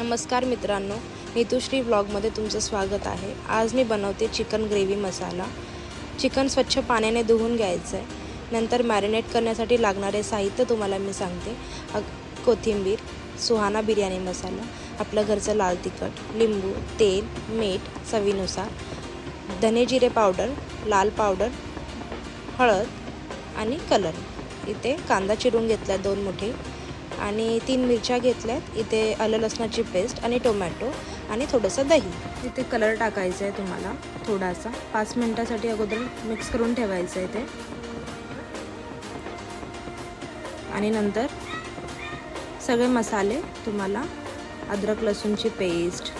नमस्कार मित्रांनो, नीतूश्री व्लॉगमध्ये तुमचं स्वागत आहे। आज मी बनवते चिकन ग्रेव्ही मसाला। चिकन स्वच्छ पाण्याने धुवून घ्यायचं आहे। नंतर मॅरिनेट करण्यासाठी लागणारे साहित्य तुम्हाला मी सांगते। कोथिंबीर, सुहाना बिर्याणी मसाला, आपलं घरचं लाल तिखट, लिंबू, तेल, मीठ चवीनुसार, धने जिरे पावडर, लाल पावडर, हळद आणि कलर। इथे कांदा चिरून घेतला 2 मोठे आणि 3 मिरच्या घेतल्यात। इथे आलं लसणाची पेस्ट आणि टोमॅटो आणि थोडंसं दही। इथे कलर टाकायचा आहे तुम्हाला थोडासा। 5 मिनिटासाठी अगोदर मिक्स करून ठेवायचं आहे ते आणि नंतर सगळे मसाले तुम्हाला अद्रक लसूणची पेस्ट,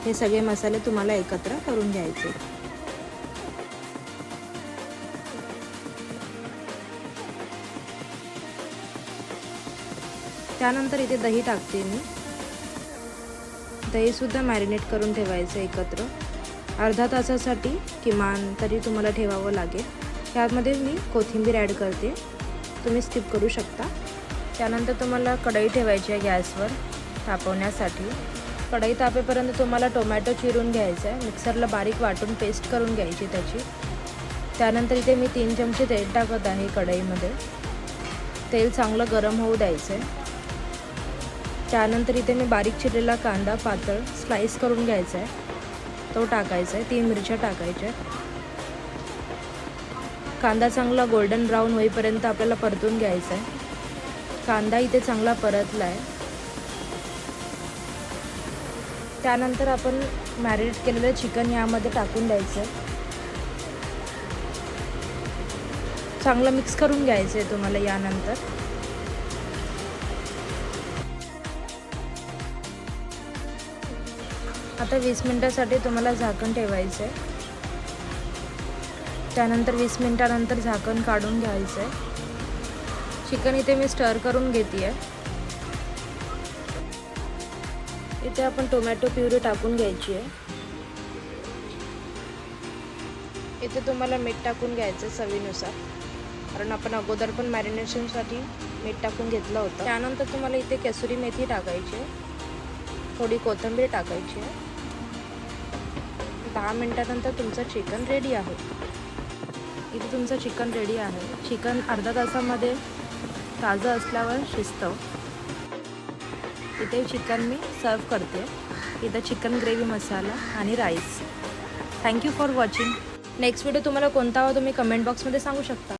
हे सगळे मसाले तुम्हाला एकत्र करून घ्यायचे। त्यानंतर इथे दही टाकते मी। दहीसुद्धा मॅरिनेट करून ठेवायचं एकत्र अर्धा तासासाठी किमान तरी तुम्हाला ठेवावं लागेल। त्यामध्ये मी कोथिंबीर ॲड करते, तुम्ही स्किप करू शकता। त्यानंतर तुम्हाला कढई ठेवायची आहे गॅसवर तापवण्यासाठी। कढई तापेपर्यंत तुम्हाला टोमॅटो चिरून घ्यायचा आहे, मिक्सरला बारीक वाटून पेस्ट करून घ्यायची त्याची। त्यानंतर इथे मी 3 चमचे तेल टाकत आहे कढईमध्ये। तेल चांगलं गरम होऊ द्यायचं आहे। त्यानंतर इथे मी बारीक चिरलेला कांदा पातळ स्लाइस करून घ्यायचा आहे, तो टाकायचा आहे। 3 मिरच्या टाकायच्या। कांदा चांगला गोल्डन ब्राऊन होईपर्यंत आपल्याला परतून घ्यायचा आहे। कांदा इथे चांगला परतला आहे। त्यानंतर आपण मॅरिनेट केलेलं चिकन यामध्ये टाकून द्यायचं आहे। चांगलं मिक्स करून घ्यायचं आहे तुम्हाला। यानंतर आता 20 मिनिटासाठी तुम्हाला झाकण ठेवायचं आहे। त्यानंतर 20 मिनिटानंतर झाकण काढून घ्यायचं आहे। चिकन इथे मी स्टर करून घेते आहे। इथे आपण टोमॅटो प्युरी टाकून घ्यायची आहे। इथे तुम्हाला मीठ टाकून घ्यायचं चवीनुसार, कारण आपण अगोदर पण मॅरिनेशनसाठी मीठ टाकून घेतलं होतं। त्यानंतर तुम्हाला इथे कसुरी मेथी टाकायची आहे, थोडी कोथिंबीर टाकायची आहे। 10 मिनिटानंतर तुमचं चिकन रेडी आहे। इथे तुमचं चिकन रेडी आहे। चिकन अर्धा तासामध्ये ताजं असल्यावर शिजतं। इथे चिकन मी सर्व करते। इथं चिकन ग्रेव्ही मसाला आणि rice. Thank you for watching. Next video तुम्हाला कोणता हवा तुम्ही कमेंट बॉक्समध्ये सांगू शकता।